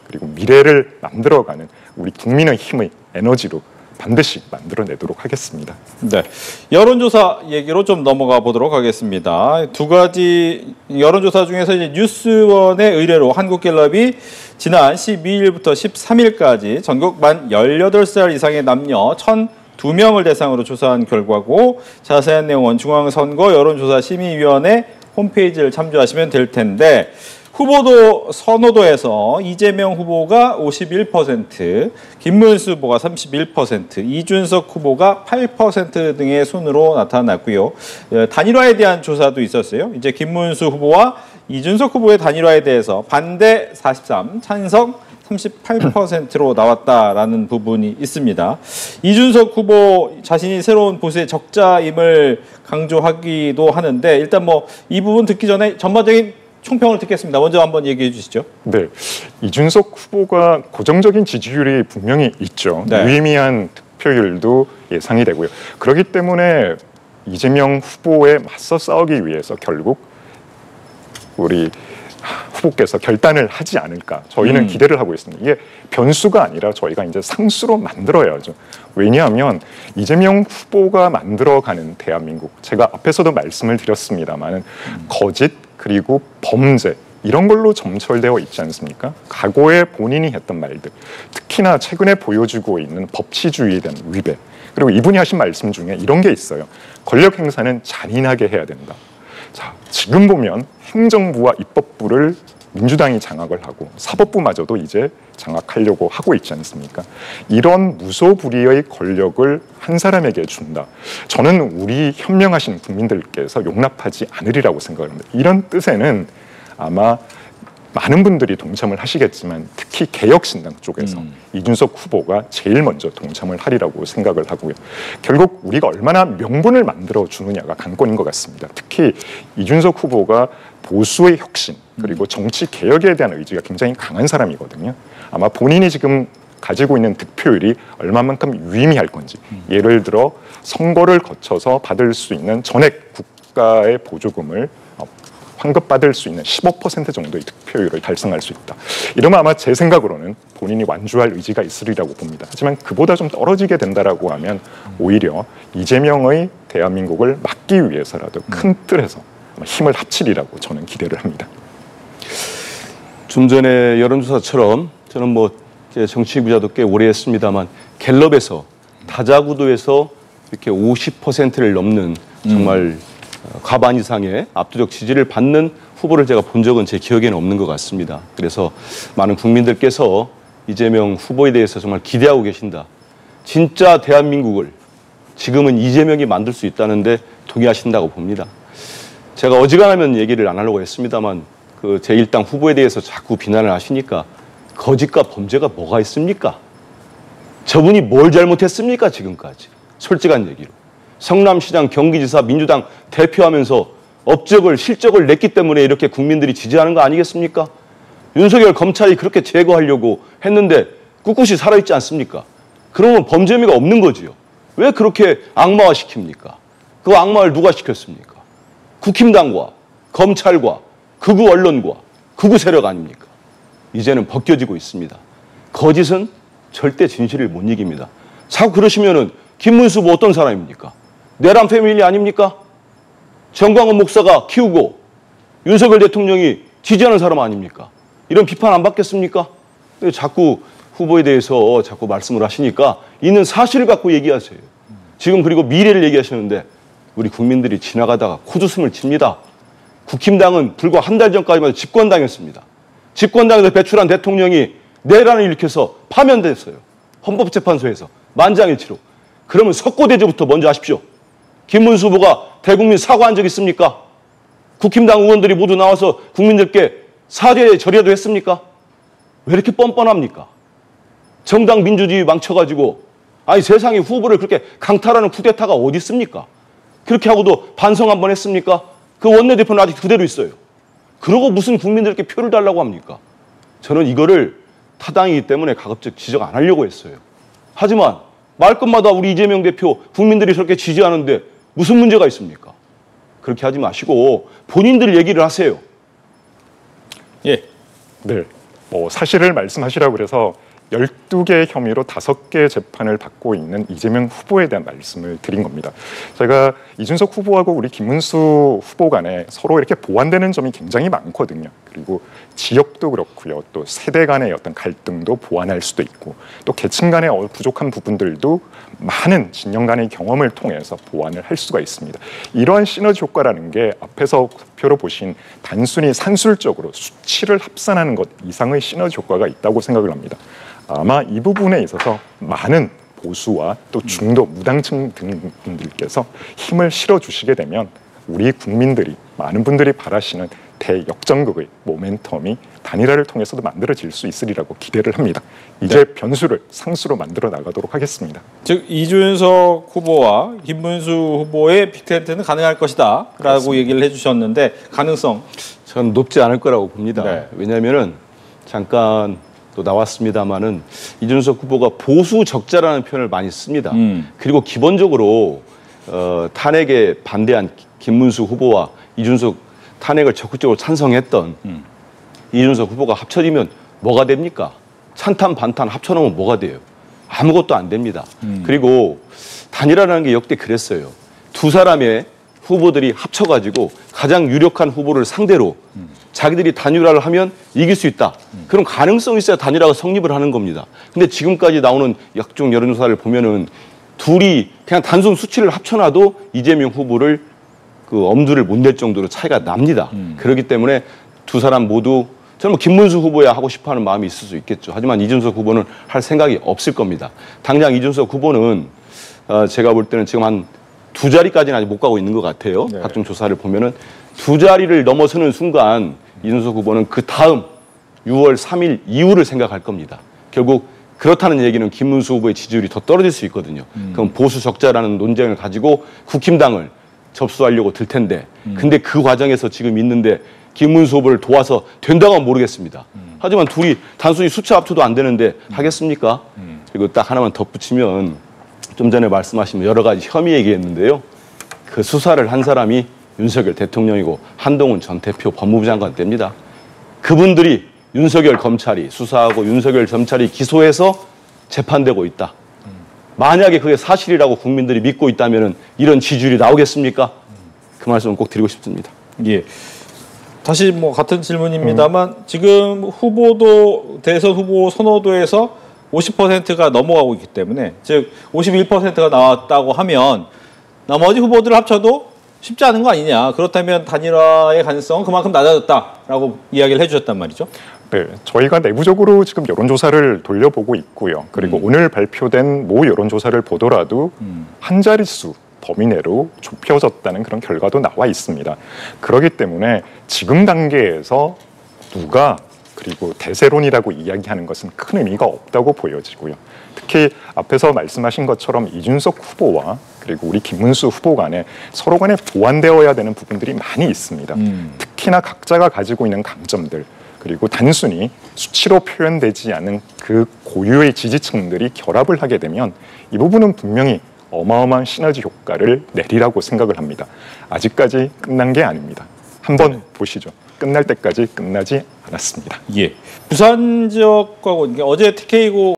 그리고 미래를 만들어가는 우리 국민의 힘의 에너지로 반드시 만들어내도록 하겠습니다. 네, 여론조사 얘기로 좀 넘어가 보도록 하겠습니다. 두 가지 여론조사 중에서 이제 뉴스원의 의뢰로 한국갤럽이 지난 12일부터 13일까지 전국 만 18살 이상의 남녀 1,002명을 대상으로 조사한 결과고, 자세한 내용은 중앙선거 여론조사 심의위원회 홈페이지를 참조하시면 될 텐데, 후보도 선호도에서 이재명 후보가 51%, 김문수 후보가 31%, 이준석 후보가 8% 등의 순으로 나타났고요. 단일화에 대한 조사도 있었어요. 이제 김문수 후보와 이준석 후보의 단일화에 대해서 반대 43, 찬성 38%로 나왔다라는 부분이 있습니다. 이준석 후보 자신이 새로운 보수의 적자임을 강조하기도 하는데, 일단 뭐 이 부분 듣기 전에 전반적인 총평을 듣겠습니다. 먼저 한번 얘기해 주시죠. 네, 이준석 후보가 고정적인 지지율이 분명히 있죠. 네. 유의미한 득표율도 예상이 되고요. 그렇기 때문에 이재명 후보에 맞서 싸우기 위해서 결국 우리 후보께서 결단을 하지 않을까, 저희는 기대를 하고 있습니다. 이게 변수가 아니라 저희가 이제 상수로 만들어야죠. 왜냐하면 이재명 후보가 만들어가는 대한민국, 제가 앞에서도 말씀을 드렸습니다만 거짓 그리고 범죄 이런 걸로 점철되어 있지 않습니까? 과거에 본인이 했던 말들, 특히나 최근에 보여주고 있는 법치주의에 대한 위배, 그리고 이분이 하신 말씀 중에 이런 게 있어요. 권력 행사는 잔인하게 해야 된다. 자, 지금 보면 행정부와 입법부를 민주당이 장악을 하고 사법부마저도 이제 장악하려고 하고 있지 않습니까? 이런 무소불위의 권력을 한 사람에게 준다. 저는 우리 현명하신 국민들께서 용납하지 않으리라고 생각합니다. 이런 뜻에는 아마 많은 분들이 동참을 하시겠지만 특히 개혁신당 쪽에서 이준석 후보가 제일 먼저 동참을 하리라고 생각을 하고요. 결국 우리가 얼마나 명분을 만들어 주느냐가 관건인 것 같습니다. 특히 이준석 후보가 보수의 혁신 그리고 정치 개혁에 대한 의지가 굉장히 강한 사람이거든요. 아마 본인이 지금 가지고 있는 득표율이 얼마만큼 유의미할 건지, 예를 들어 선거를 거쳐서 받을 수 있는 전액 국가의 보조금을 환급받을 수 있는 15% 정도의 득표율을 달성할 수 있다. 이러면 아마 제 생각으로는 본인이 완주할 의지가 있으리라고 봅니다. 하지만 그보다 좀 떨어지게 된다라고 하면 오히려 이재명의 대한민국을 막기 위해서라도 큰 틀에서 힘을 합치리라고 저는 기대를 합니다. 좀 전에 여론조사처럼 저는 뭐 정치 부자도 꽤 오래 했습니다만 갤럽에서 다자구도에서 이렇게 50%를 넘는 정말 과반 이상의 압도적 지지를 받는 후보를 제가 본 적은 제 기억에는 없는 것 같습니다. 그래서 많은 국민들께서 이재명 후보에 대해서 정말 기대하고 계신다. 진짜 대한민국을 지금은 이재명이 만들 수 있다는데 동의하신다고 봅니다. 제가 어지간하면 얘기를 안 하려고 했습니다만 그 제1당 후보에 대해서 자꾸 비난을 하시니까 거짓과 범죄가 뭐가 있습니까? 저분이 뭘 잘못했습니까? 지금까지. 솔직한 얘기로. 성남시장, 경기지사, 민주당 대표하면서 업적을, 실적을 냈기 때문에 이렇게 국민들이 지지하는 거 아니겠습니까? 윤석열 검찰이 그렇게 제거하려고 했는데 꿋꿋이 살아있지 않습니까? 그러면 범죄 혐의가 없는 거지요. 왜 그렇게 악마화 시킵니까? 그 악마를 누가 시켰습니까? 국힘당과 검찰과 극우 언론과 극우 세력 아닙니까? 이제는 벗겨지고 있습니다. 거짓은 절대 진실을 못 이깁니다. 자꾸 그러시면은 김문수 뭐 어떤 사람입니까? 내란 패밀리 아닙니까? 정광훈 목사가 키우고 윤석열 대통령이 지지하는 사람 아닙니까? 이런 비판 안 받겠습니까? 자꾸 후보에 대해서 자꾸 말씀을 하시니까 있는 사실을 갖고 얘기하세요. 지금 그리고 미래를 얘기하시는데 우리 국민들이 지나가다가 코웃음을 칩니다. 국힘당은 불과 한 달 전까지만 해도 집권당이었습니다. 집권당에서 배출한 대통령이 내란을 일으켜서 파면됐어요. 헌법재판소에서 만장일치로. 그러면 석고대죄부터 먼저 하십시오. 김문수 후보가 대국민 사과한 적 있습니까? 국힘당 의원들이 모두 나와서 국민들께 사죄 절여도 했습니까? 왜 이렇게 뻔뻔합니까? 정당 민주주의 망쳐가지고 아니 세상에 후보를 그렇게 강탈하는 쿠데타가 어디 있습니까? 그렇게 하고도 반성 한번 했습니까? 그 원내대표는 아직 그대로 있어요. 그러고 무슨 국민들께 표를 달라고 합니까? 저는 이거를 타당이기 때문에 가급적 지적 안 하려고 했어요. 하지만 말끝마다 우리 이재명 대표 국민들이 저렇게 지지하는데 무슨 문제가 있습니까? 그렇게 하지 마시고 본인들 얘기를 하세요. 예. 네. 사실을 말씀하시라고 그래서 12개의 혐의로 5개의 재판을 받고 있는 이재명 후보에 대한 말씀을 드린 겁니다. 제가 이준석 후보하고 우리 김문수 후보 간에 서로 이렇게 보완되는 점이 굉장히 많거든요. 그리고 지역도 그렇고요. 또 세대 간의 어떤 갈등도 보완할 수도 있고 또 계층 간의 부족한 부분들도 많은 진영 간의 경험을 통해서 보완을 할 수가 있습니다. 이러한 시너지 효과라는 게 앞에서 표로 보신 단순히 산술적으로 수치를 합산하는 것 이상의 시너지 효과가 있다고 생각을 합니다. 아마 이 부분에 있어서 많은 보수와 또 중도 무당층 등분들께서 힘을 실어주시게 되면 우리 국민들이 많은 분들이 바라시는 대역전극의 모멘텀이 단일화를 통해서도 만들어질 수 있으리라고 기대를 합니다. 이제 변수를 상수로 만들어 나가도록 하겠습니다. 즉 이준석 후보와 김문수 후보의 빅텐트는 가능할 것이다 라고 얘기를 해주셨는데 가능성? 저는 높지 않을 거라고 봅니다. 네. 왜냐하면은 잠깐 또 나왔습니다마는 이준석 후보가 보수 적자라는 표현을 많이 씁니다. 그리고 기본적으로 탄핵에 반대한 김문수 후보와 이준석 탄핵을 적극적으로 찬성했던 이준석 후보가 합쳐지면 뭐가 됩니까? 찬탄 반탄 합쳐놓으면 뭐가 돼요? 아무것도 안 됩니다. 그리고 단일화라는 게 역대 그랬어요. 두 사람의 후보들이 합쳐가지고 가장 유력한 후보를 상대로 자기들이 단일화를 하면 이길 수 있다. 그런 가능성이 있어야 단일화가 성립을 하는 겁니다. 근데 지금까지 나오는 약종 여론조사를 보면은 둘이 그냥 단순 수치를 합쳐놔도 이재명 후보를 그 엄두를 못 낼 정도로 차이가 납니다. 그렇기 때문에 두 사람 모두 저는 뭐 김문수 후보야 하고 싶어하는 마음이 있을 수 있겠죠. 하지만 이준석 후보는 할 생각이 없을 겁니다. 당장 이준석 후보는 제가 볼 때는 지금 한 2자리까지는 아직 못 가고 있는 것 같아요. 네. 각종 조사를 보면은 2자리를 넘어서는 순간 이준석 후보는 그 다음 6월 3일 이후를 생각할 겁니다. 결국 그렇다는 얘기는 김문수 후보의 지지율이 더 떨어질 수 있거든요. 그럼 보수 적자라는 논쟁을 가지고 국힘당을 접수하려고 들 텐데 근데 그 과정에서 지금 있는데 김문수 후보를 도와서 된다고 하면 모르겠습니다. 하지만 둘이 단순히 숫자 합쳐도 안 되는데 하겠습니까? 그리고 딱 하나만 덧붙이면 좀 전에 말씀하신 여러 가지 혐의 얘기했는데요. 그 수사를 한 사람이 윤석열 대통령이고 한동훈 전 대표 법무부 장관 때입니다. 그분들이 윤석열 검찰이 수사하고 윤석열 검찰이 기소해서 재판되고 있다. 만약에 그게 사실이라고 국민들이 믿고 있다면 이런 지지율이 나오겠습니까? 그 말씀을 꼭 드리고 싶습니다. 예. 다시 뭐 같은 질문입니다만 지금 후보도 대선 후보 선호도에서 50%가 넘어가고 있기 때문에 즉 51%가 나왔다고 하면 나머지 후보들을 합쳐도 쉽지 않은 거 아니냐. 그렇다면 단일화의 가능성은 그만큼 낮아졌다라고 이야기를 해주셨단 말이죠. 네, 저희가 내부적으로 지금 여론조사를 돌려보고 있고요. 그리고 오늘 발표된 모 여론조사를 보더라도 한 자릿수 범위 내로 좁혀졌다는 그런 결과도 나와 있습니다. 그렇기 때문에 지금 단계에서 누가 그리고 대세론이라고 이야기하는 것은 큰 의미가 없다고 보여지고요. 특히 앞에서 말씀하신 것처럼 이준석 후보와 그리고 우리 김문수 후보 간에 서로 간에 보완되어야 되는 부분들이 많이 있습니다. 특히나 각자가 가지고 있는 강점들 그리고 단순히 수치로 표현되지 않은 그 고유의 지지층들이 결합을 하게 되면 이 부분은 분명히 어마어마한 시너지 효과를 내리라고 생각을 합니다. 아직까지 끝난 게 아닙니다. 한번 보시죠. 끝날 때까지 끝나지 않았습니다. 예. 부산 지역하고 어제 TK고